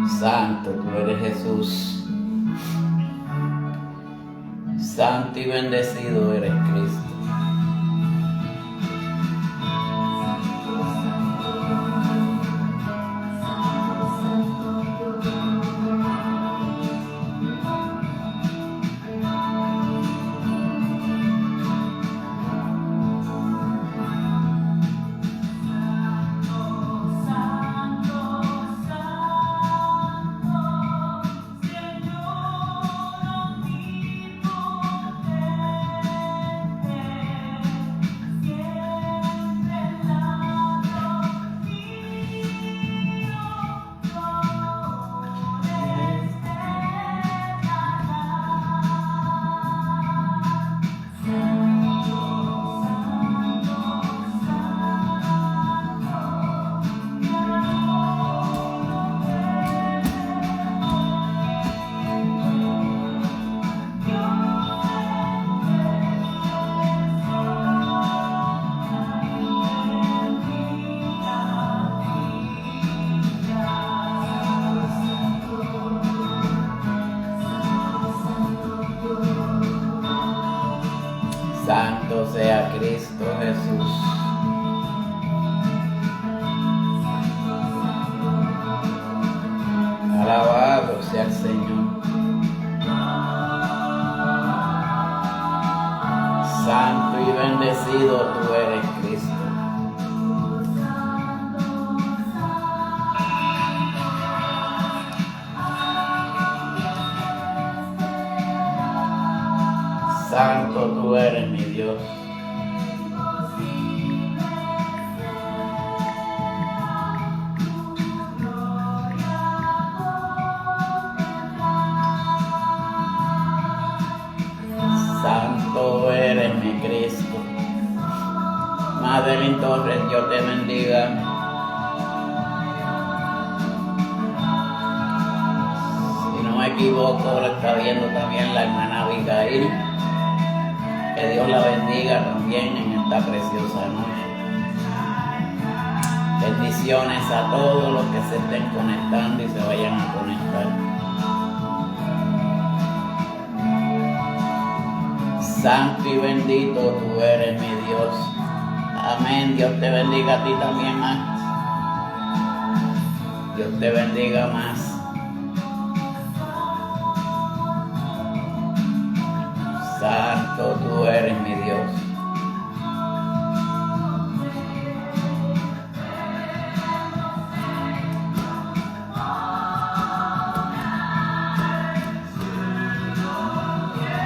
Santo tú eres Jesús. Santo y bendecido eres Cristo. Santo sea Cristo Jesús. Alabado sea el Señor. Santo y bendecido tú eres Cristo. Santo tú eres mi Dios. Santo eres mi Cristo. Madeline Torres, Dios te bendiga. Si no me equivoco, lo está viendo también la hermana Abigail. Que Dios la bendiga también en esta preciosa noche. Bendiciones a todos los que se estén conectando y se vayan a conectar. Santo y bendito tú eres mi Dios. Amén. Dios te bendiga a ti también más. Dios te bendiga más. Santo tú eres mi Dios.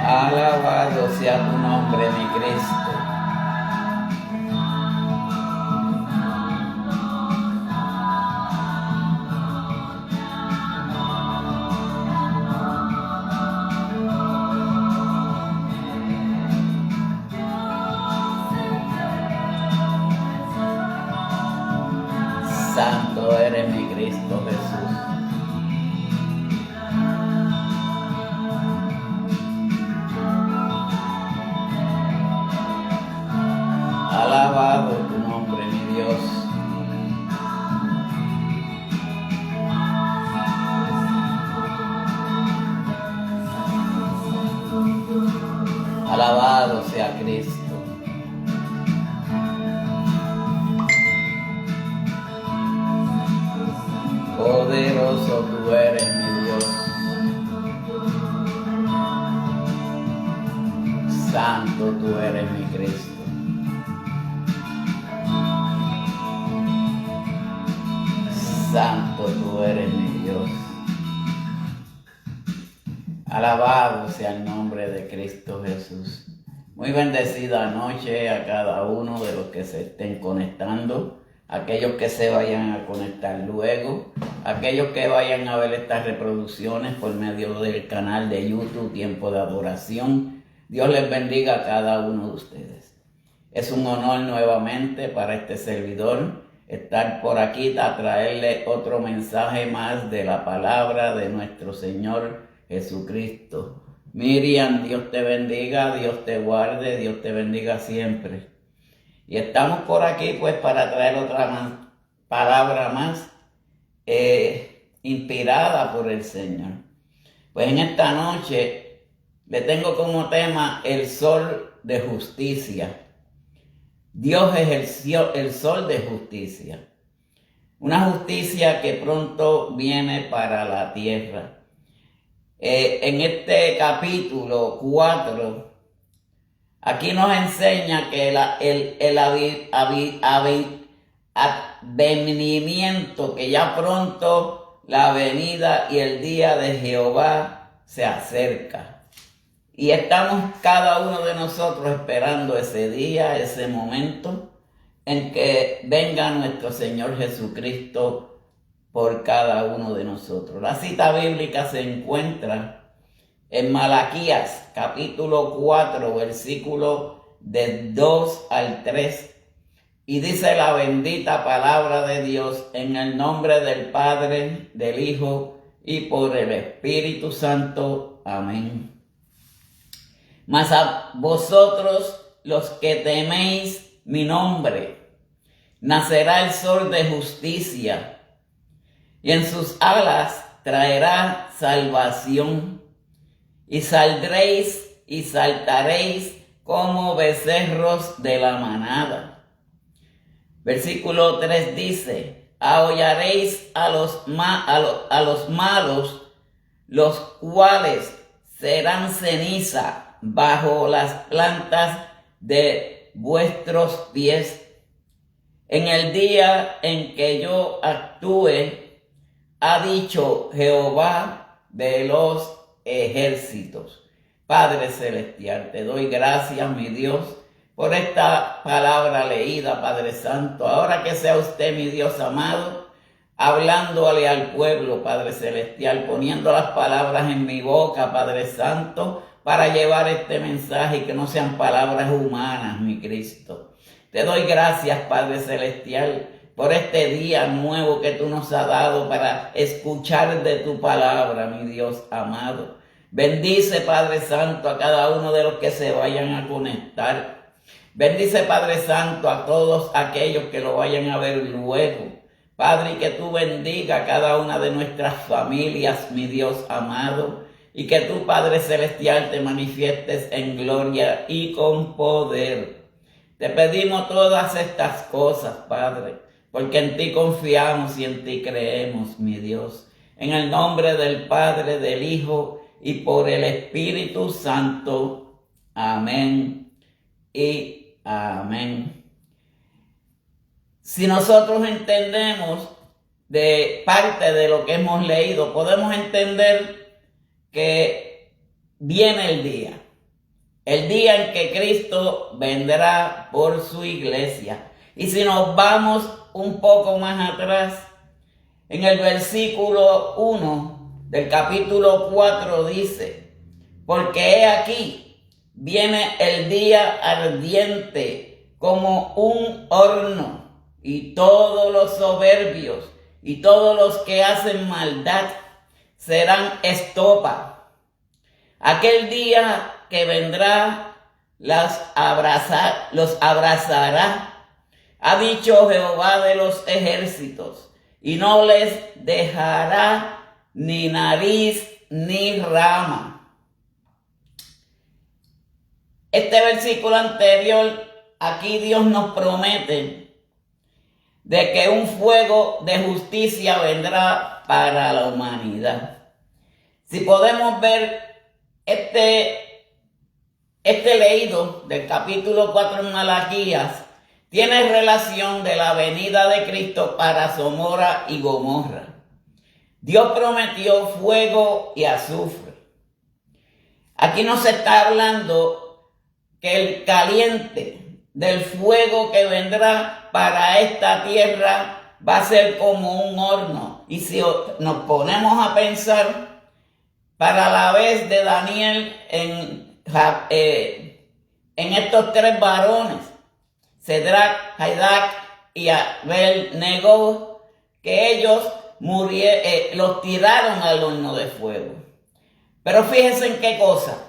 Alabado sea tu nombre, mi Cristo. Santo eres mi Cristo Jesús. Alabado tu nombre, mi Dios. Alabado sea Cristo. Poderoso tú eres, mi Dios. Santo tú eres, mi Cristo. Santo tú eres, mi Dios. Alabado sea el nombre de Cristo Jesús. Muy bendecida noche a cada uno de los que se estén conectando, aquellos que se vayan a conectar luego, aquellos que vayan a ver estas reproducciones por medio del canal de YouTube Tiempo de Adoración. Dios les bendiga a cada uno de ustedes. Es un honor nuevamente para este servidor estar por aquí a traerle otro mensaje más de la palabra de nuestro Señor Jesucristo. Miriam, Dios te bendiga, Dios te guarde, Dios te bendiga siempre. Y estamos por aquí pues para traer otra palabra más. inspirada por el Señor. Pues en esta noche le tengo como tema el sol de justicia. Dios es el sol de justicia. Una justicia que pronto viene para la tierra. En este capítulo 4, aquí nos enseña que el advenimiento, que ya pronto la venida y el día de Jehová se acerca. Y estamos cada uno de nosotros esperando ese día, ese momento en que venga nuestro Señor Jesucristo por cada uno de nosotros. La cita bíblica se encuentra en Malaquías, capítulo 4, versículo del 2 al 3. Y dice la bendita palabra de Dios en el nombre del Padre, del Hijo y por el Espíritu Santo. Amén. Mas a vosotros los que teméis mi nombre, nacerá el sol de justicia, y en sus alas traerá salvación, y saldréis y saltaréis como becerros de la manada. Versículo 3 dice: ahollaréis a los malos, los cuales serán ceniza bajo las plantas de vuestros pies. En el día en que yo actúe, ha dicho Jehová de los ejércitos. Padre celestial, te doy gracias, mi Dios, por esta palabra leída, Padre Santo. Ahora que sea usted, mi Dios amado, hablándole al pueblo, Padre celestial, poniendo las palabras en mi boca, Padre Santo, para llevar este mensaje y que no sean palabras humanas, mi Cristo. Te doy gracias, Padre celestial, por este día nuevo que tú nos has dado para escuchar de tu palabra, mi Dios amado. Bendice, Padre Santo, a cada uno de los que se vayan a conectar. Bendice, Padre Santo, a todos aquellos que lo vayan a ver luego. Padre, y que tú bendiga a cada una de nuestras familias, mi Dios amado, y que tú, Padre celestial, te manifiestes en gloria y con poder. Te pedimos todas estas cosas, Padre, porque en ti confiamos y en ti creemos, mi Dios. En el nombre del Padre, del Hijo y por el Espíritu Santo. Amén y amén. Si nosotros entendemos de parte de lo que hemos leído, podemos entender que viene el día en que Cristo vendrá por su iglesia. Y si nos vamos un poco más atrás, en el versículo 1 del capítulo 4 dice: porque he aquí, viene el día ardiente como un horno, y todos los soberbios y todos los que hacen maldad serán estopa. Aquel día que vendrá los abrazará, ha dicho Jehová de los ejércitos, y no les dejará ni nariz ni rama. Este versículo anterior, aquí Dios nos promete de que un fuego de justicia vendrá para la humanidad. Si podemos ver este leído del capítulo 4 en Malaquías, tiene relación de la venida de Cristo para Sodoma y Gomorra. Dios prometió fuego y azufre. Aquí nos está hablando que el caliente del fuego que vendrá para esta tierra va a ser como un horno. Y si nos ponemos a pensar, para la vez de Daniel en estos tres varones, Cedrac, Jaidac y Abed-nego, que ellos los tiraron al horno de fuego. Pero fíjense en qué cosa.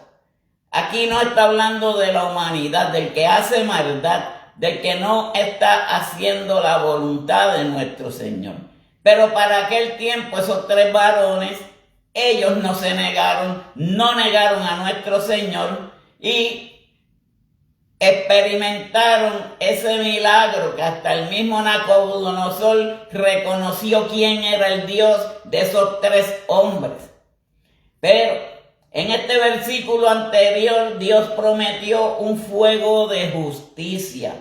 Aquí no está hablando de la humanidad, del que hace maldad, del que no está haciendo la voluntad de nuestro Señor. Pero para aquel tiempo esos tres varones, ellos no negaron a nuestro Señor y experimentaron ese milagro que hasta el mismo Nabucodonosor reconoció quién era el Dios de esos tres hombres. Pero en este versículo anterior Dios prometió un fuego de justicia,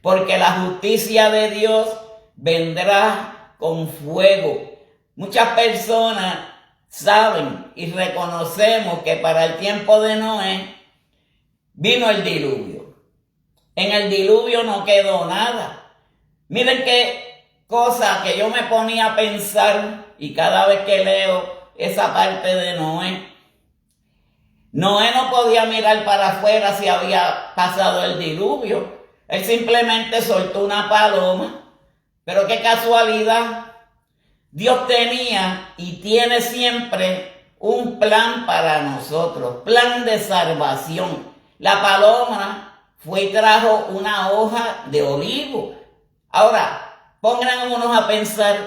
porque la justicia de Dios vendrá con fuego. Muchas personas saben y reconocemos que para el tiempo de Noé vino el diluvio. En el diluvio no quedó nada. Miren qué cosa que yo me ponía a pensar y cada vez que leo esa parte de Noé. Noé no podía mirar para afuera si había pasado el diluvio. Él simplemente soltó una paloma. Pero qué casualidad. Dios tenía y tiene siempre un plan para nosotros. Plan de salvación. La paloma fue y trajo una hoja de olivo. Ahora, pónganos a pensar,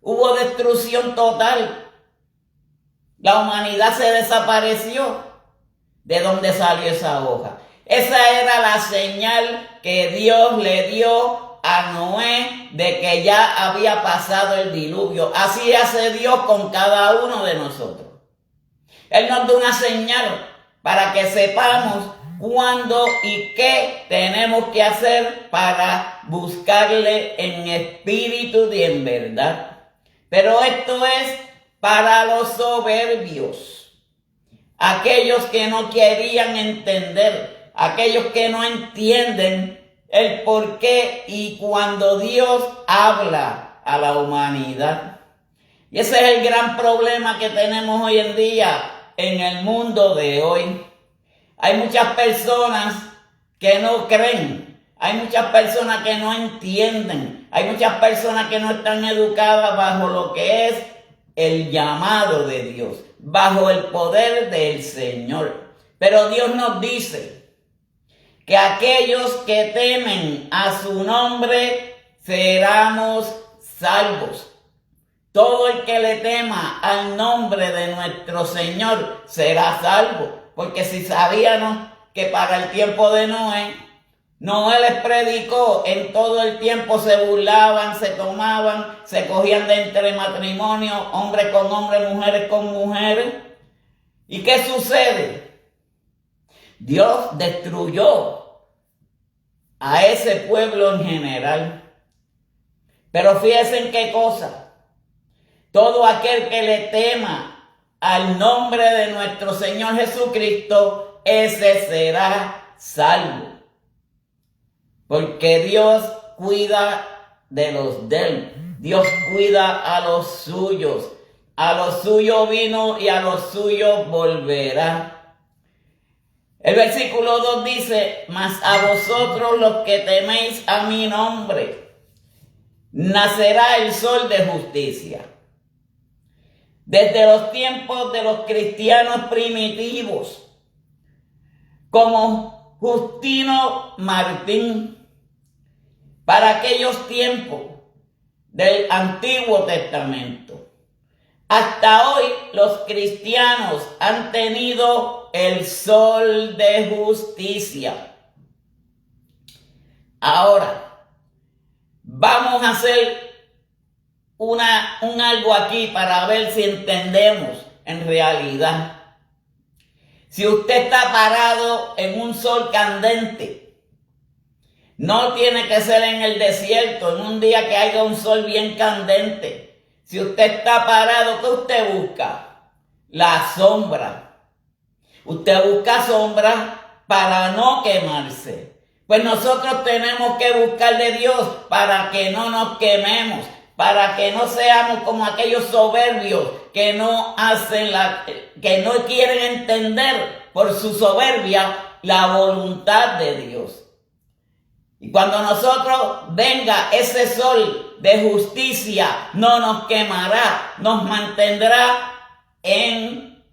hubo destrucción total. La humanidad se desapareció. ¿De dónde salió esa hoja? Esa era la señal que Dios le dio a Noé de que ya había pasado el diluvio. Así hace Dios con cada uno de nosotros. Él nos da una señal para que sepamos cuándo y qué tenemos que hacer para buscarle en espíritu y en verdad. Pero esto es para los soberbios, aquellos que no querían entender, aquellos que no entienden el por qué y cuando Dios habla a la humanidad. Y ese es el gran problema que tenemos hoy en día en el mundo de hoy. Hay muchas personas que no creen, hay muchas personas que no entienden, hay muchas personas que no están educadas bajo lo que es el llamado de Dios, bajo el poder del Señor. Pero Dios nos dice que aquellos que temen a su nombre seremos salvos. Todo el que le tema al nombre de nuestro Señor será salvo. Porque si sabíamos que para el tiempo de Noé les predicó, en todo el tiempo se burlaban, se tomaban, se cogían de entre matrimonio, hombres con hombres, mujeres con mujeres. ¿Y qué sucede? Dios destruyó a ese pueblo en general. Pero fíjense en qué cosa. Todo aquel que le tema al nombre de nuestro Señor Jesucristo, ese será salvo. Porque Dios cuida de los de él. Dios cuida a los suyos. A los suyos vino y a los suyos volverá. El versículo 2 dice: mas a vosotros los que teméis a mi nombre, nacerá el sol de justicia. Desde los tiempos de los cristianos primitivos, como Justino Martín, para aquellos tiempos del Antiguo Testamento, hasta hoy los cristianos han tenido el sol de justicia. Ahora, vamos a hacer un algo aquí para ver si entendemos en realidad. Si usted está parado en un sol candente, no tiene que ser en el desierto, en un día que haya un sol bien candente. Si usted está parado, ¿qué usted busca? La sombra. Usted busca sombra para no quemarse. Pues nosotros tenemos que buscar de Dios para que no nos quememos, para que no seamos como aquellos soberbios que no quieren entender por su soberbia la voluntad de Dios. Y cuando nosotros venga ese sol de justicia, no nos quemará, nos mantendrá en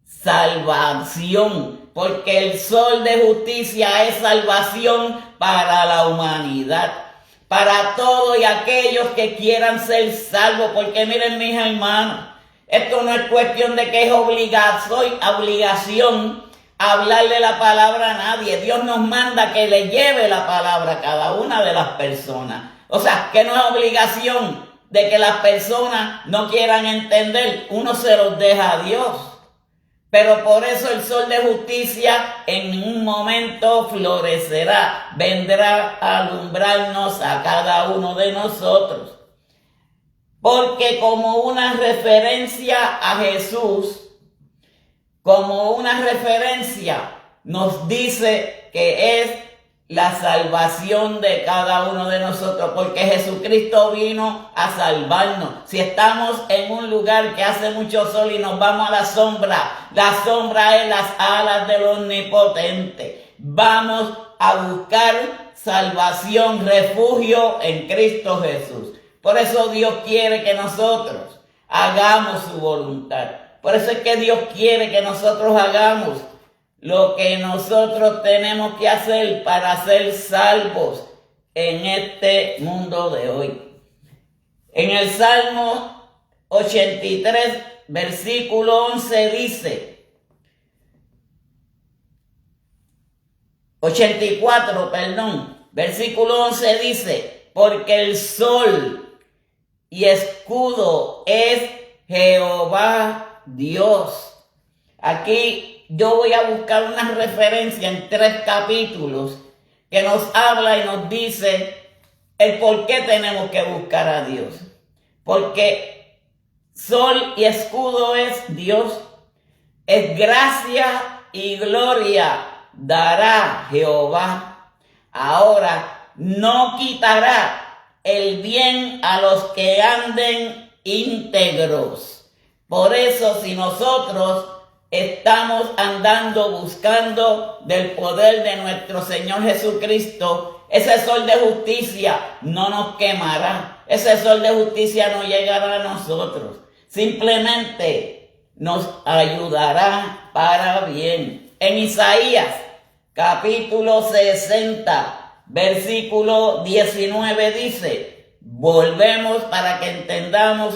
salvación, porque el sol de justicia es salvación para la humanidad. para todos y aquellos que quieran ser salvos. Porque miren, mis hermanos, esto no es cuestión de que es obligación hablarle la palabra a nadie. Dios nos manda que le lleve la palabra a cada una de las personas. O sea, que no es obligación de que las personas no quieran entender. Uno se los deja a Dios. Pero por eso el sol de justicia en un momento florecerá, vendrá a alumbrarnos a cada uno de nosotros. Porque como una referencia a Jesús, como una referencia, nos dice que es la salvación de cada uno de nosotros, porque Jesucristo vino a salvarnos. Si estamos en un lugar que hace mucho sol y nos vamos a la sombra es las alas del Omnipotente. Vamos a buscar salvación, refugio en Cristo Jesús. Por eso Dios quiere que nosotros hagamos su voluntad. Por eso es que Dios quiere que nosotros hagamos lo que nosotros tenemos que hacer para ser salvos en este mundo de hoy. En el Salmo 83, versículo 11 dice, 84, versículo 11 dice, porque el sol y escudo es Jehová Dios. Aquí yo voy a buscar una referencia en 3 capítulos que nos habla y nos dice el por qué tenemos que buscar a Dios. Porque sol y escudo es Dios, es gracia y gloria dará Jehová. Ahora no quitará el bien a los que anden íntegros. Por eso si nosotros estamos andando buscando del poder de nuestro Señor Jesucristo, ese sol de justicia no nos quemará. Ese sol de justicia no llegará a nosotros. Simplemente nos ayudará para bien. En Isaías, capítulo 60, versículo 19 dice, volvemos para que entendamos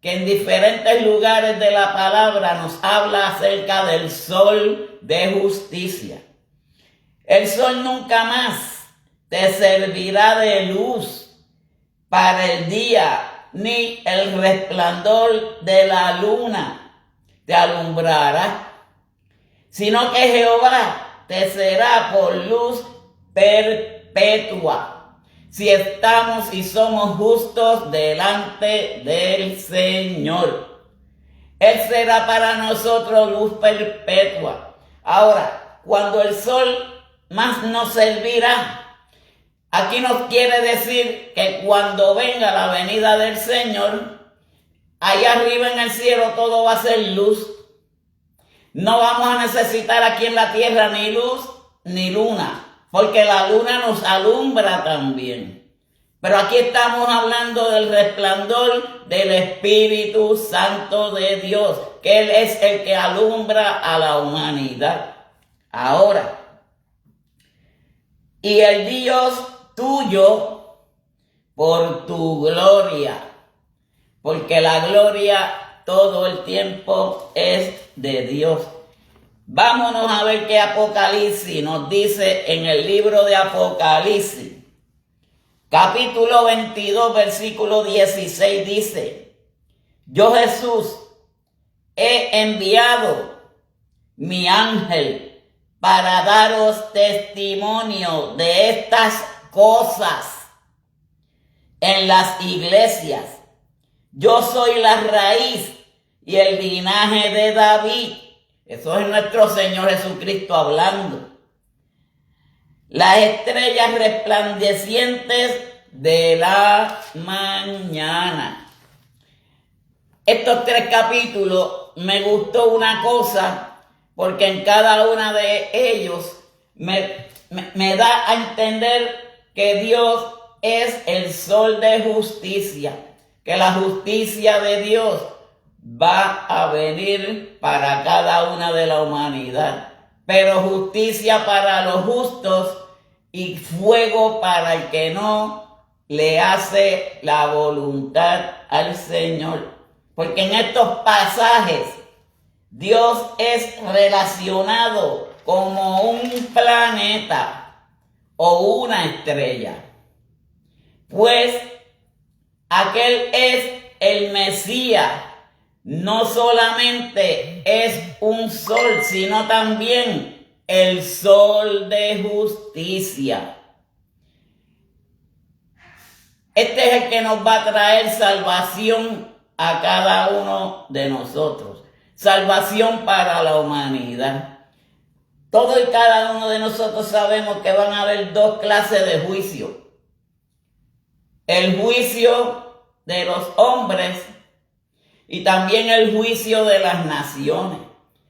que en diferentes lugares de la palabra nos habla acerca del sol de justicia. El sol nunca más te servirá de luz para el día, ni el resplandor de la luna te alumbrará, sino que Jehová te será por luz perpetua, si estamos y somos justos delante del Señor. Él será para nosotros luz perpetua. Ahora, cuando el sol más nos servirá, aquí nos quiere decir que cuando venga la venida del Señor, allá arriba en el cielo todo va a ser luz. No vamos a necesitar aquí en la tierra ni luz ni luna, porque la luna nos alumbra también. Pero aquí estamos hablando del resplandor del Espíritu Santo de Dios, que Él es el que alumbra a la humanidad. Ahora, y el Dios tuyo por tu gloria, porque la gloria todo el tiempo es de Dios. Vámonos a ver qué Apocalipsis nos dice en el libro de Apocalipsis. Capítulo 22, versículo 16 dice, yo Jesús he enviado mi ángel para daros testimonio de estas cosas en las iglesias. Yo soy la raíz y el linaje de David. Eso es nuestro Señor Jesucristo hablando. Las estrellas resplandecientes de la mañana. Estos 3 capítulos me gustó una cosa, porque en cada uno de ellos me da a entender que Dios es el sol de justicia, que la justicia de Dios va a venir para cada una de la humanidad, pero justicia para los justos y fuego para el que no le hace la voluntad al Señor. Porque en estos pasajes Dios es relacionado como un planeta o una estrella. Pues aquel es el Mesías. No solamente es un sol, sino también el sol de justicia. Este es el que nos va a traer salvación a cada uno de nosotros. Salvación para la humanidad. Todo y cada uno de nosotros sabemos que van a haber dos clases de juicio. El juicio de los hombres y también el juicio de las naciones,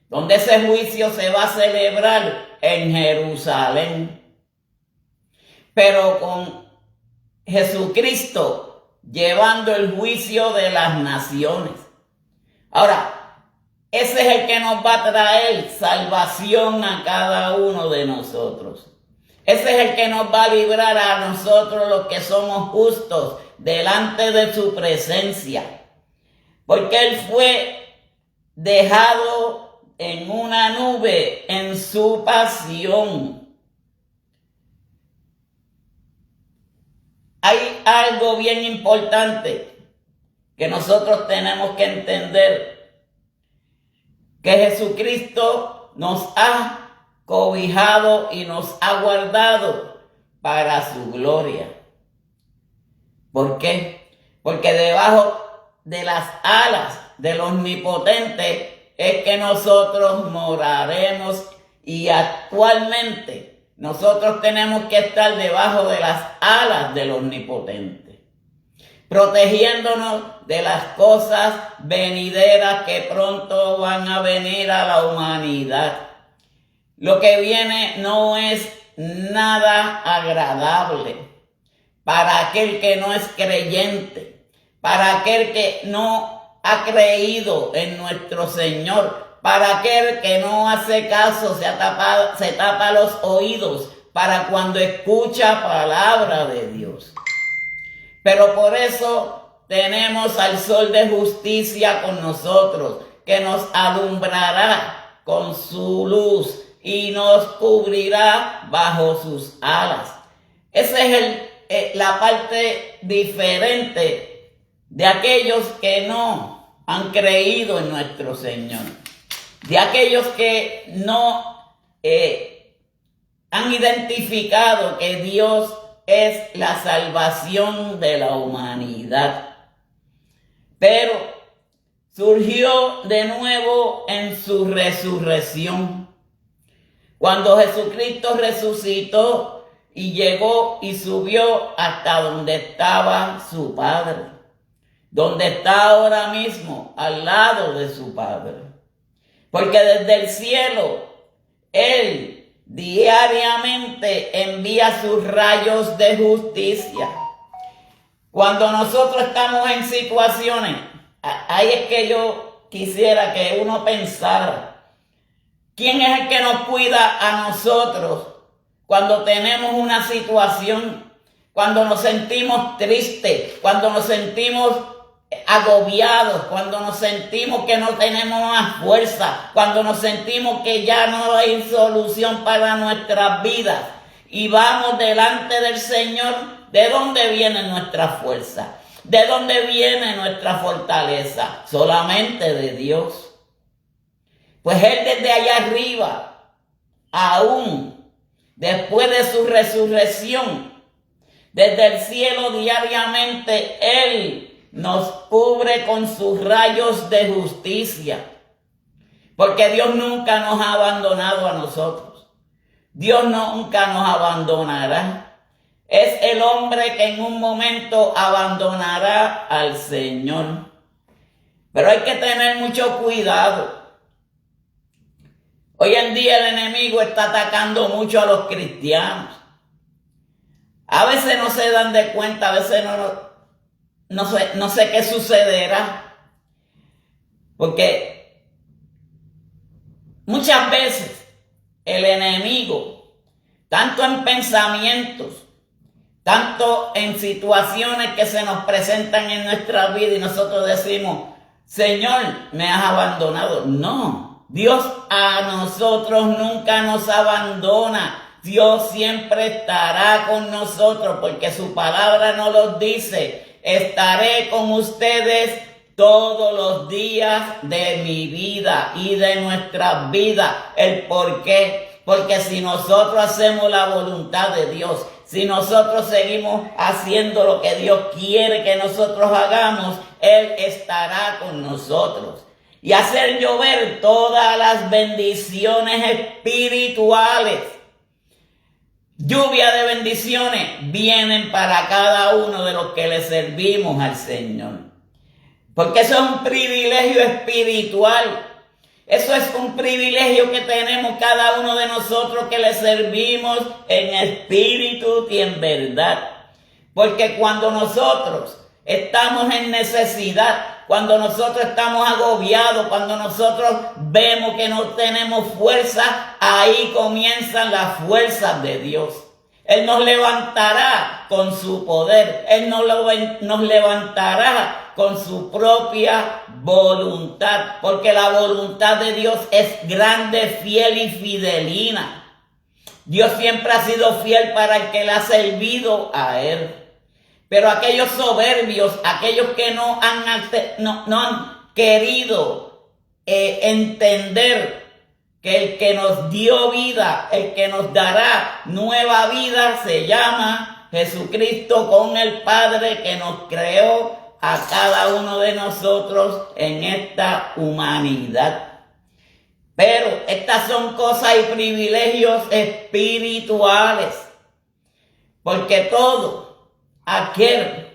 donde ese juicio se va a celebrar en Jerusalén. Pero con Jesucristo llevando el juicio de las naciones. Ahora, ese es el que nos va a traer salvación a cada uno de nosotros. Ese es el que nos va a librar a nosotros los que somos justos delante de su presencia. Porque Él fue dejado en una nube en su pasión. Hay algo bien importante que nosotros tenemos que entender, que Jesucristo nos ha cobijado y nos ha guardado para su gloria. ¿Por qué? Porque debajo de las alas del Omnipotente es que nosotros moraremos, y actualmente nosotros tenemos que estar debajo de las alas del Omnipotente, protegiéndonos de las cosas venideras que pronto van a venir a la humanidad. Lo que viene no es nada agradable para aquel que no es creyente, para aquel que no ha creído en nuestro Señor, para aquel que no hace caso, se tapa los oídos para cuando escucha palabra de Dios. Pero por eso tenemos al sol de justicia con nosotros, que nos alumbrará con su luz y nos cubrirá bajo sus alas. Esa es la parte diferente de aquellos que no han creído en nuestro Señor, de aquellos que no han identificado que Dios es la salvación de la humanidad. Pero surgió de nuevo en su resurrección. Cuando Jesucristo resucitó y llegó y subió hasta donde estaba su Padre, donde está ahora mismo, al lado de su Padre. Porque desde el cielo, Él diariamente envía sus rayos de justicia. Cuando nosotros estamos en situaciones, ahí es que yo quisiera que uno pensara, ¿quién es el que nos cuida a nosotros cuando tenemos una situación, cuando nos sentimos tristes, cuando nos sentimos agobiados, cuando nos sentimos que no tenemos más fuerza, cuando nos sentimos que ya no hay solución para nuestras vidas y vamos delante del Señor? ¿De dónde viene nuestra fuerza? ¿De dónde viene nuestra fortaleza? Solamente de Dios. Pues Él desde allá arriba, aún después de su resurrección, desde el cielo diariamente Él nos cubre con sus rayos de justicia. Porque Dios nunca nos ha abandonado a nosotros. Dios nunca nos abandonará. Es el hombre que en un momento abandonará al Señor. Pero hay que tener mucho cuidado. Hoy en día el enemigo está atacando mucho a los cristianos. A veces no se dan de cuenta, a veces no sé qué sucederá. Porque muchas veces el enemigo, tanto en pensamientos tanto en situaciones que se nos presentan en nuestra vida y nosotros decimos, Señor, me has abandonado. No, Dios a nosotros nunca nos abandona. Dios siempre estará con nosotros porque su palabra nos lo dice. Estaré con ustedes todos los días de mi vida y de nuestras vidas. ¿El por qué? Porque si nosotros hacemos la voluntad de Dios, si nosotros seguimos haciendo lo que Dios quiere que nosotros hagamos, Él estará con nosotros. Y hacer llover todas las bendiciones espirituales. Lluvia de bendiciones vienen para cada uno de los que le servimos al Señor. Porque eso es un privilegio espiritual. Eso es un privilegio que tenemos cada uno de nosotros que le servimos en espíritu y en verdad. Porque cuando nosotros estamos en necesidad, cuando nosotros estamos agobiados, cuando nosotros vemos que no tenemos fuerza, ahí comienzan las fuerzas de Dios. Él nos levantará con su poder. Él nos levantará con su propia voluntad. Porque la voluntad de Dios es grande, fiel y fidelina. Dios siempre ha sido fiel para el que le ha servido a Él. Pero aquellos soberbios, aquellos que no han querido entender que el que nos dio vida, el que nos dará nueva vida, se llama Jesucristo con el Padre que nos creó a cada uno de nosotros en esta humanidad. Pero estas son cosas y privilegios espirituales, porque todo aquel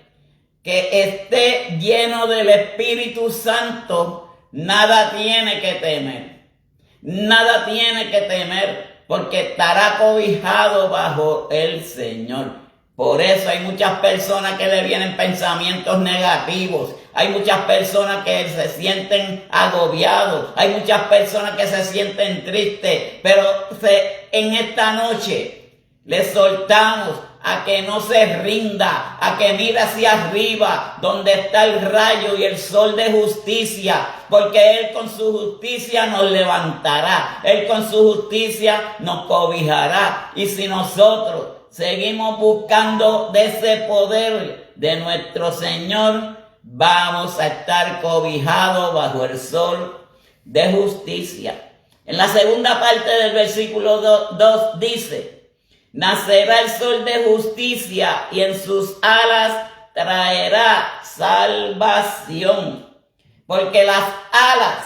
que esté lleno del Espíritu Santo, nada tiene que temer. Nada tiene que temer, porque estará cobijado bajo el Señor. Por eso hay muchas personas que le vienen pensamientos negativos. Hay muchas personas que se sienten agobiados. Hay muchas personas que se sienten tristes. Pero en esta noche les soltamos a que no se rinda, a que mire hacia arriba, donde está el rayo y el sol de justicia, porque Él con su justicia nos levantará, Él con su justicia nos cobijará. Y si nosotros seguimos buscando de ese poder de nuestro Señor, vamos a estar cobijados bajo el sol de justicia. En la segunda parte del versículo 2 dice: nacerá el sol de justicia y en sus alas traerá salvación. Porque las alas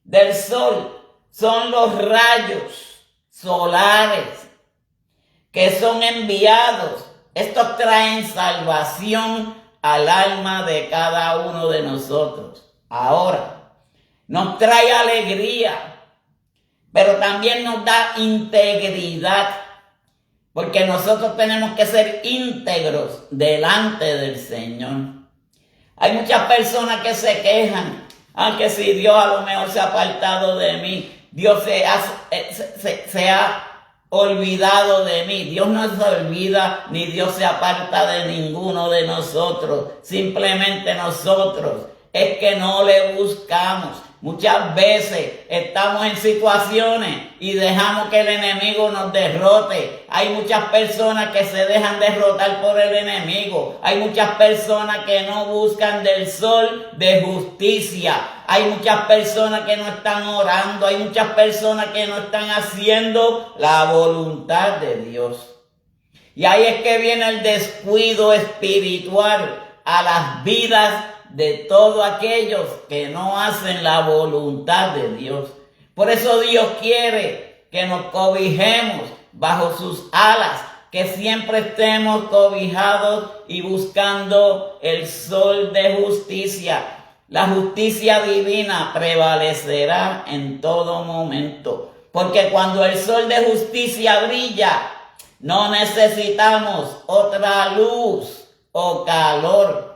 del sol son los rayos solares que son enviados. Estos traen salvación al alma de cada uno de nosotros. Ahora, nos trae alegría, pero también nos da integridad. Porque nosotros tenemos que ser íntegros delante del Señor. Hay muchas personas que se quejan, aunque si Dios a lo mejor se ha apartado de mí, Dios se ha olvidado de mí. Dios no se olvida ni Dios se aparta de ninguno de nosotros. Simplemente nosotros es que no le buscamos. Muchas veces estamos en situaciones y dejamos que el enemigo nos derrote. Hay muchas personas que se dejan derrotar por el enemigo. Hay muchas personas que no buscan del sol de justicia. Hay muchas personas que no están orando. Hay muchas personas que no están haciendo la voluntad de Dios. Y ahí es que viene el descuido espiritual a las vidas de todos aquellos que no hacen la voluntad de Dios. Por eso Dios quiere que nos cobijemos bajo sus alas, que siempre estemos cobijados y buscando el sol de justicia. La justicia divina prevalecerá en todo momento, porque cuando el sol de justicia brilla, no necesitamos otra luz o calor.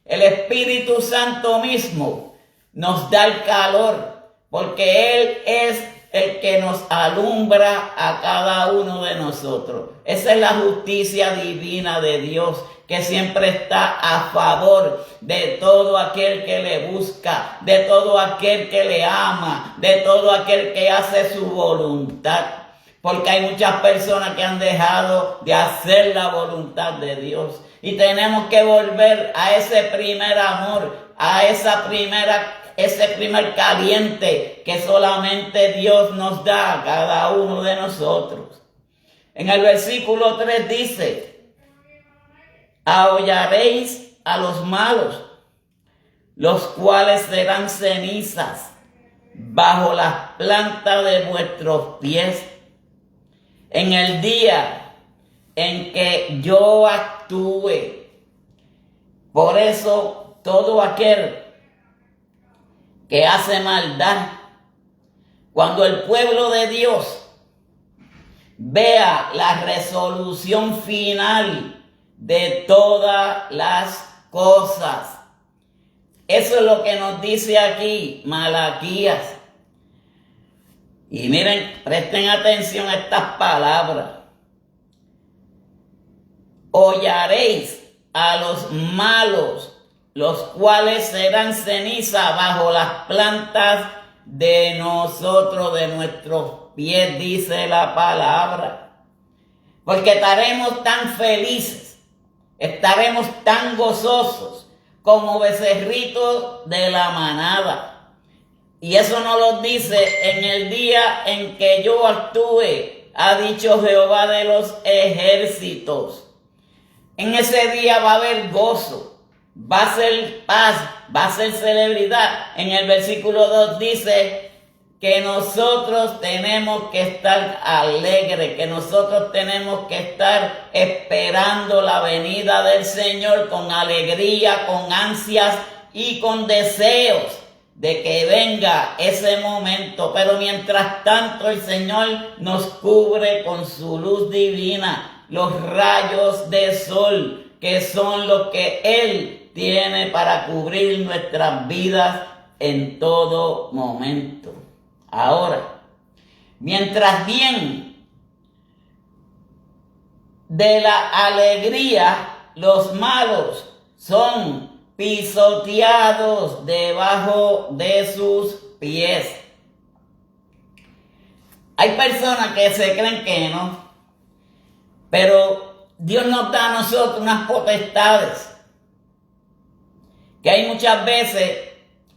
El Espíritu Santo mismo nos da el calor, porque Él es el que nos alumbra a cada uno de nosotros. Esa es la justicia divina de Dios, que siempre está a favor de todo aquel que le busca, de todo aquel que le ama, de todo aquel que hace su voluntad. Porque hay muchas personas que han dejado de hacer la voluntad de Dios. Y tenemos que volver a ese primer amor, a ese primer caliente que solamente Dios nos da a cada uno de nosotros. En el versículo 3 dice: ahollaréis a los malos, los cuales serán cenizas bajo las plantas de vuestros pies, en el día en que yo actúe. Por eso todo aquel que hace maldad, cuando el pueblo de Dios vea la resolución final de todas las cosas, eso es lo que nos dice aquí Malaquías. Y miren, presten atención a estas palabras. Hollaréis a los malos, los cuales serán ceniza bajo las plantas de nosotros, de nuestros pies, dice la palabra. Porque estaremos tan felices, estaremos tan gozosos como becerritos de la manada. Y eso nos lo dice: en el día en que yo actúe, ha dicho Jehová de los ejércitos. En ese día va a haber gozo, va a ser paz, va a ser celebridad. En el versículo 2 dice que nosotros tenemos que estar alegres, que nosotros tenemos que estar esperando la venida del Señor con alegría, con ansias y con deseos de que venga ese momento. Pero mientras tanto el Señor nos cubre con su luz divina, los rayos de sol, que son los que Él tiene para cubrir nuestras vidas en todo momento. Ahora, mientras bien de la alegría, los malos son pisoteados debajo de sus pies. Hay personas que se creen que no, pero Dios nos da a nosotros unas potestades, que hay muchas veces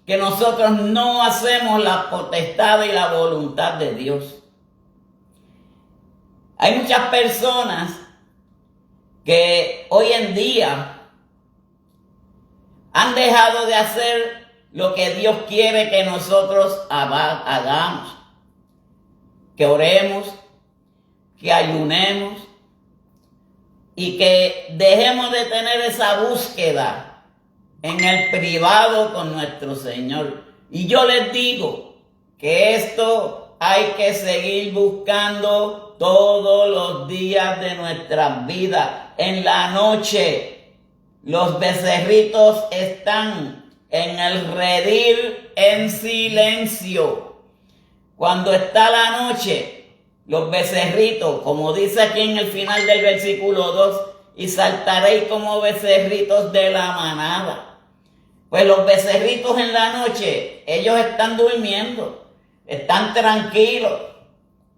que nosotros no hacemos la potestad y la voluntad de Dios. Hay muchas personas que hoy en día han dejado de hacer lo que Dios quiere que nosotros hagamos. Que oremos, que ayunemos y que dejemos de tener esa búsqueda en el privado con nuestro Señor. Y yo les digo que esto hay que seguir buscando todos los días de nuestras vidas. En la noche, los becerritos están en el redil en silencio. Cuando está la noche, los becerritos, como dice aquí en el final del versículo 2, y saltaréis como becerritos de la manada. Pues los becerritos en la noche, ellos están durmiendo, están tranquilos,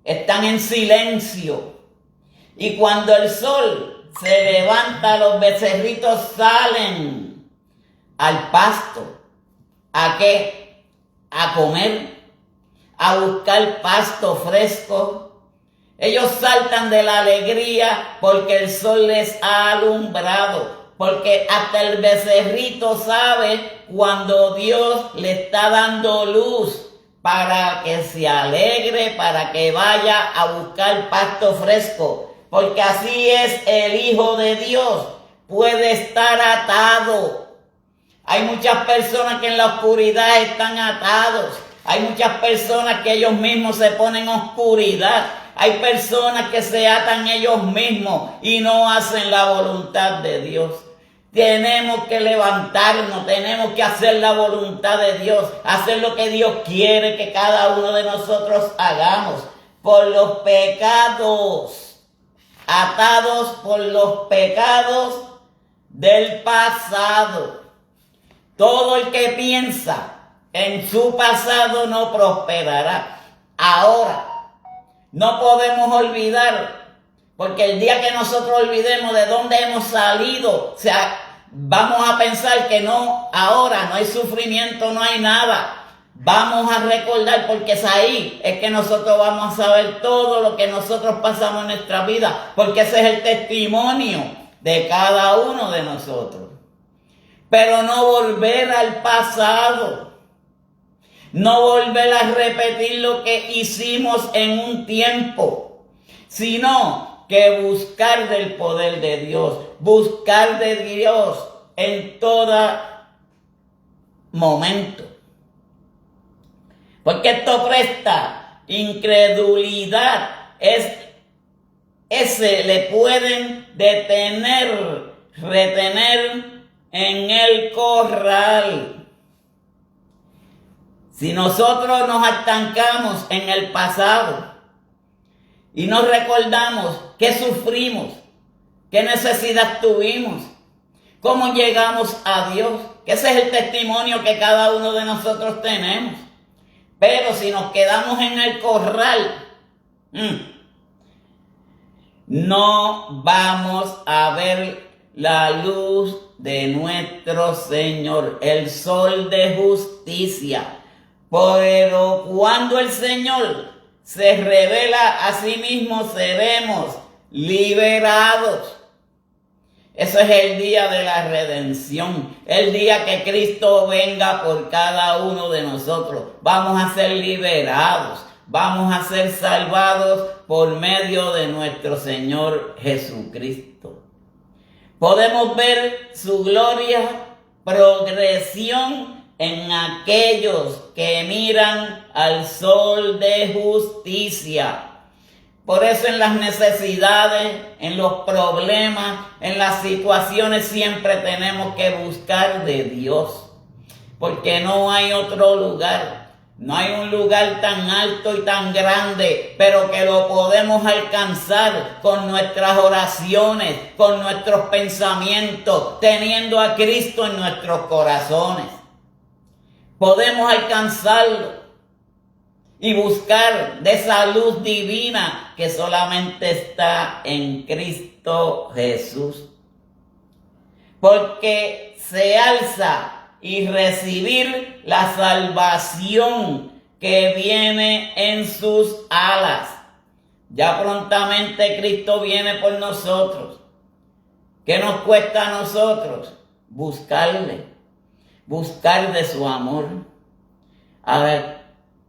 están en silencio. Y cuando el sol se levanta, los becerritos salen al pasto. ¿A qué? A comer, a buscar pasto fresco. Ellos saltan de la alegría porque el sol les ha alumbrado. Porque hasta el becerrito sabe cuando Dios le está dando luz para que se alegre, para que vaya a buscar pasto fresco. Porque así es el Hijo de Dios. Puede estar atado. Hay muchas personas que en la oscuridad están atados. Hay muchas personas que ellos mismos se ponen oscuridad. Hay personas que se atan ellos mismos y no hacen la voluntad de Dios. tenemos que levantarnos, tenemos que hacer la voluntad de Dios, hacer lo que Dios quiere que cada uno de nosotros hagamos. Por los pecados, atados por los pecados del pasado. Todo el que piensa en su pasado no prosperará. Ahora, no podemos olvidar, porque el día que nosotros olvidemos de dónde hemos salido, o sea, vamos a pensar que no, ahora no hay sufrimiento, no hay nada. Vamos a recordar, porque es ahí, es que nosotros vamos a saber todo lo que nosotros pasamos en nuestra vida, porque ese es el testimonio de cada uno de nosotros. Pero no volver al pasado, no volver a repetir lo que hicimos en un tiempo, sino que buscar del poder de Dios, buscar de Dios en todo momento. Porque esto presta incredulidad, ese le pueden detener, retener en el corral. Si nosotros nos estancamos en el pasado y no recordamos qué sufrimos, qué necesidad tuvimos, cómo llegamos a Dios, que ese es el testimonio que cada uno de nosotros tenemos. Pero si nos quedamos en el corral, no vamos a ver la luz de nuestro Señor, el sol de justicia. Pero cuando el Señor se revela a sí mismo, seremos liberados. Eso es el día de la redención, el día que Cristo venga por cada uno de nosotros. Vamos a ser liberados, vamos a ser salvados por medio de nuestro Señor Jesucristo. Podemos ver su gloria, progresión en aquellos que miran al sol de justicia. Por eso en las necesidades, en los problemas, en las situaciones siempre tenemos que buscar de Dios. Porque no hay otro lugar. No hay un lugar tan alto y tan grande, pero que lo podemos alcanzar con nuestras oraciones, con nuestros pensamientos, teniendo a Cristo en nuestros corazones. Podemos alcanzarlo y buscar de esa luz divina que solamente está en Cristo Jesús. Porque se alza y recibir la salvación que viene en sus alas. Ya prontamente Cristo viene por nosotros. ¿Qué nos cuesta a nosotros? Buscarle, buscar de su amor. A ver,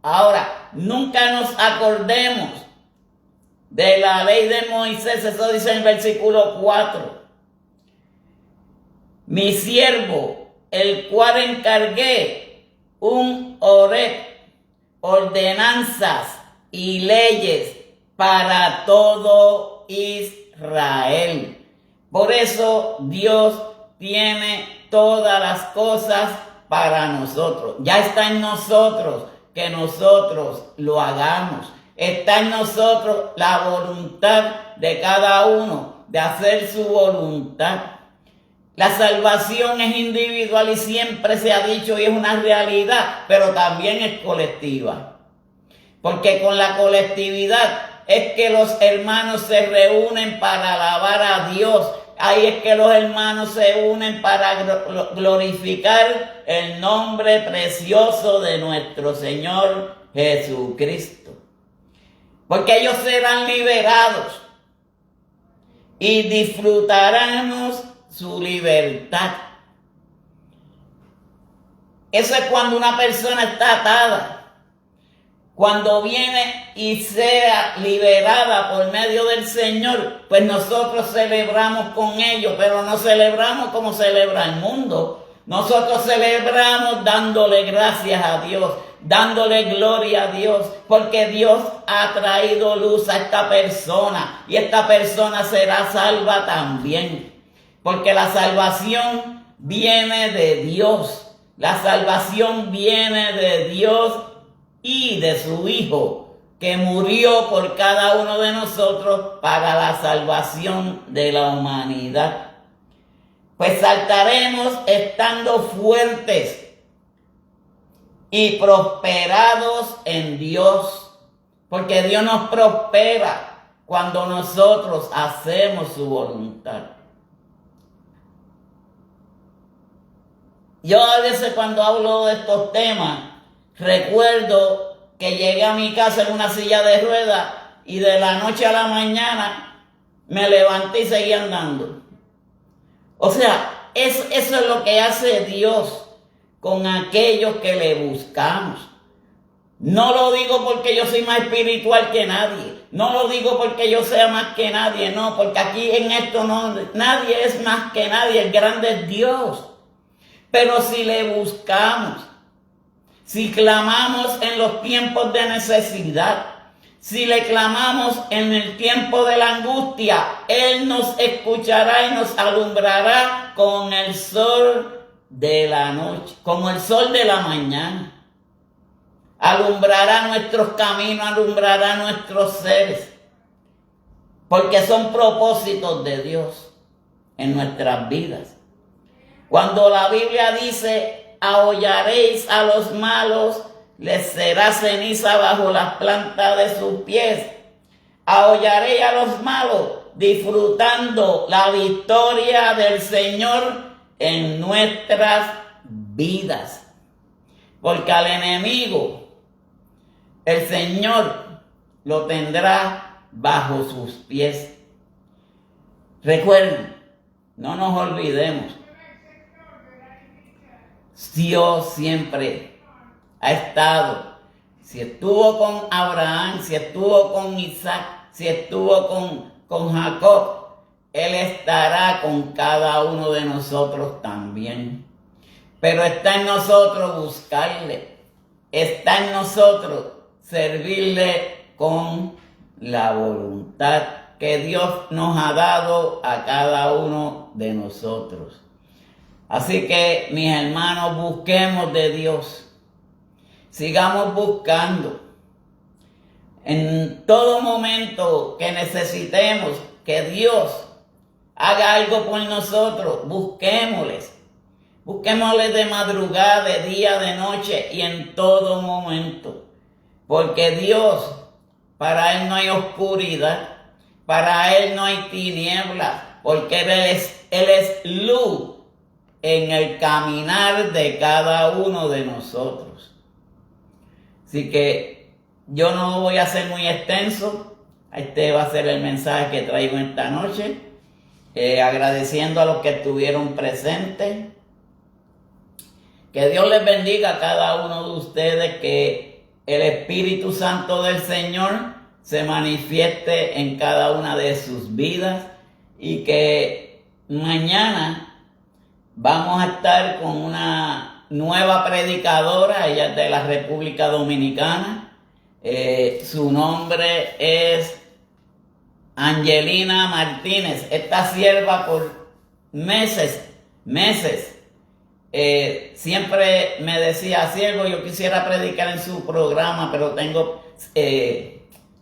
ahora, nunca nos acordemos de la ley de Moisés, eso dice en el versículo 4. Mi siervo, el cual encargué un ordenanzas y leyes para todo Israel. Por eso Dios tiene todas las cosas para nosotros. Ya está en nosotros que nosotros lo hagamos. Está en nosotros la voluntad de cada uno de hacer su voluntad. La salvación es individual y siempre se ha dicho y es una realidad, pero también es colectiva. Porque con la colectividad es que los hermanos se reúnen para alabar a Dios. Ahí es que los hermanos se unen para glorificar el nombre precioso de nuestro Señor Jesucristo. Porque ellos serán liberados y disfrutaremos su libertad. Eso es cuando una persona está atada. Cuando viene y sea liberada por medio del Señor, pues nosotros celebramos con ellos, pero no celebramos como celebra el mundo. Nosotros celebramos dándole gracias a Dios, dándole gloria a Dios, porque Dios ha traído luz a esta persona y esta persona será salva también. Porque la salvación viene de Dios. La salvación viene de Dios y de su Hijo, que murió por cada uno de nosotros para la salvación de la humanidad. Pues saltaremos estando fuertes y prosperados en Dios, porque Dios nos prospera cuando nosotros hacemos su voluntad. Yo a veces cuando hablo de estos temas, recuerdo que llegué a mi casa en una silla de ruedas y de la noche a la mañana me levanté y seguí andando. O sea, eso es lo que hace Dios con aquellos que le buscamos. No lo digo porque yo soy más espiritual que nadie. No lo digo porque yo sea más que nadie. No, porque aquí en esto no, nadie es más que nadie. El grande es Dios. Pero si le buscamos, si clamamos en los tiempos de necesidad, si le clamamos en el tiempo de la angustia, Él nos escuchará y nos alumbrará con el sol de la noche, como el sol de la mañana. Alumbrará nuestros caminos, alumbrará nuestros seres, porque son propósitos de Dios en nuestras vidas. Cuando la Biblia dice, ahollaréis a los malos, les será ceniza bajo las plantas de sus pies. Ahollaréis a los malos, disfrutando la victoria del Señor en nuestras vidas. Porque al enemigo, el Señor lo tendrá bajo sus pies. Recuerden, no nos olvidemos. Dios siempre ha estado. Si estuvo con Abraham, si estuvo con Isaac, si estuvo con Jacob, Él estará con cada uno de nosotros también. Pero está en nosotros buscarle. Está en nosotros servirle con la voluntad que Dios nos ha dado a cada uno de nosotros. Así que, mis hermanos, busquemos de Dios. Sigamos buscando. En todo momento que necesitemos que Dios haga algo por nosotros, busquémosles. Busquémosles de madrugada, de día, de noche y en todo momento. Porque Dios, para Él no hay oscuridad, para Él no hay tinieblas, porque Él es luz en el caminar de cada uno de nosotros. Así que yo no voy a ser muy extenso. Este va a ser el mensaje que traigo esta noche. Agradeciendo a los que estuvieron presentes. Que Dios les bendiga a cada uno de ustedes. Que el Espíritu Santo del Señor se manifieste en cada una de sus vidas. Y que mañana vamos a estar con una nueva predicadora, ella es de la República Dominicana. Su nombre es Angelina Martínez. Esta sierva por meses, siempre me decía, siervo, yo quisiera predicar en su programa, pero tengo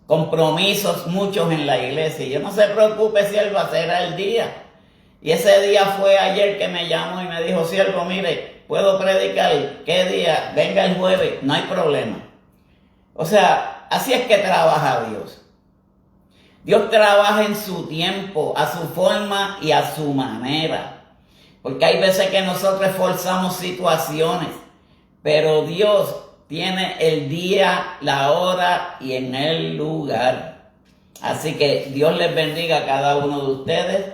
compromisos muchos en la iglesia. Y yo, no se preocupe, sierva, será el día. Y ese día fue ayer que me llamó y me dijo, siervo, mire, ¿puedo predicar? ¿Qué día? Venga el jueves, no hay problema. O sea, así es que trabaja Dios. Dios trabaja en su tiempo, a su forma y a su manera. Porque hay veces que nosotros forzamos situaciones, pero Dios tiene el día, la hora y en el lugar. Así que Dios les bendiga a cada uno de ustedes.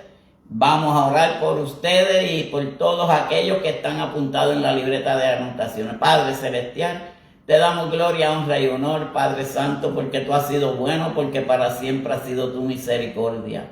Vamos a orar por ustedes y por todos aquellos que están apuntados en la libreta de anotaciones. Padre Celestial, te damos gloria, honra y honor, Padre Santo, porque tú has sido bueno, porque para siempre ha sido tu misericordia.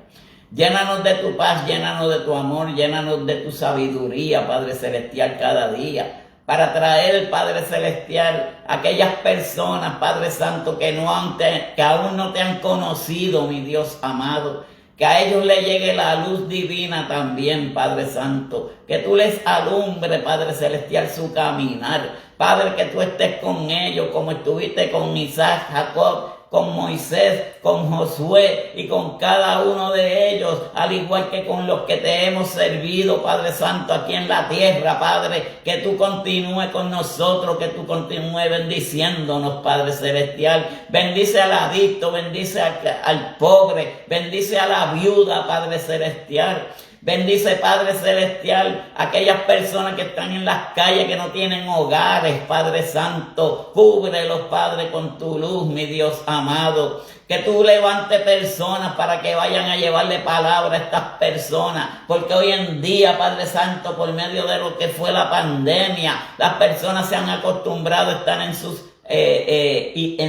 Llénanos de tu paz, llénanos de tu amor, llénanos de tu sabiduría, Padre Celestial, cada día. Para traer, Padre Celestial, a aquellas personas, Padre Santo, que aún no te han conocido, mi Dios amado. que a ellos les llegue la luz divina también, Padre Santo, que tú les alumbres, Padre Celestial, su caminar. Padre, que tú estés con ellos como estuviste con Isaac, Jacob, con Moisés, con Josué y con cada uno de ellos, al igual que con los que te hemos servido, Padre Santo, aquí en la tierra, Padre, que tú continúes con nosotros, que tú continúes bendiciéndonos, Padre Celestial. Bendice al adicto, bendice al pobre, bendice a la viuda, Padre Celestial. Bendice, Padre Celestial, aquellas personas que están en las calles, que no tienen hogares, Padre Santo. Cúbrelos, Padre, con tu luz, mi Dios amado. Que tú levantes personas para que vayan a llevarle palabra a estas personas. Porque hoy en día, Padre Santo, por medio de lo que fue la pandemia, las personas se han acostumbrado a estar en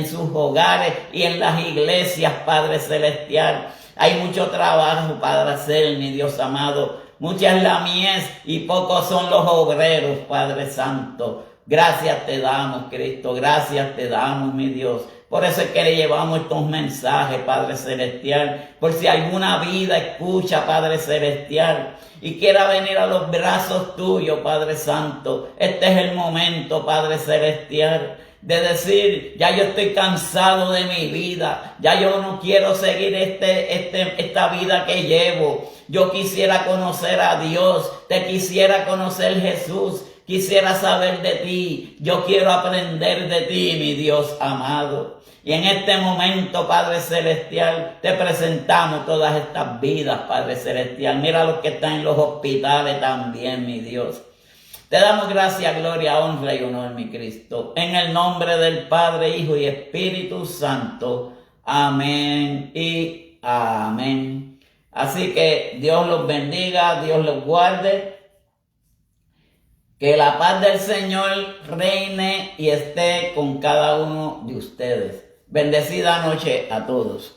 sus hogares y en las iglesias, Padre Celestial. Hay mucho trabajo para hacer, mi Dios amado. Mucha es la mies y pocos son los obreros, Padre Santo. Gracias te damos, Cristo. Gracias te damos, mi Dios. Por eso es que le llevamos estos mensajes, Padre Celestial. Por si alguna vida escucha, Padre Celestial, y quiera venir a los brazos tuyos, Padre Santo. Este es el momento, Padre Celestial, de decir, ya yo estoy cansado de mi vida, ya yo no quiero seguir esta vida que llevo. Yo quisiera conocer a Dios, te quisiera conocer, Jesús, quisiera saber de ti, yo quiero aprender de ti, mi Dios amado. Y en este momento, Padre Celestial, te presentamos todas estas vidas, Padre Celestial. Mira los que están en los hospitales también, mi Dios. Te damos gracias, gloria, honra y honor, mi Cristo. En el nombre del Padre, Hijo y Espíritu Santo. Amén y amén. Así que Dios los bendiga, Dios los guarde. Que la paz del Señor reine y esté con cada uno de ustedes. Bendecida noche a todos.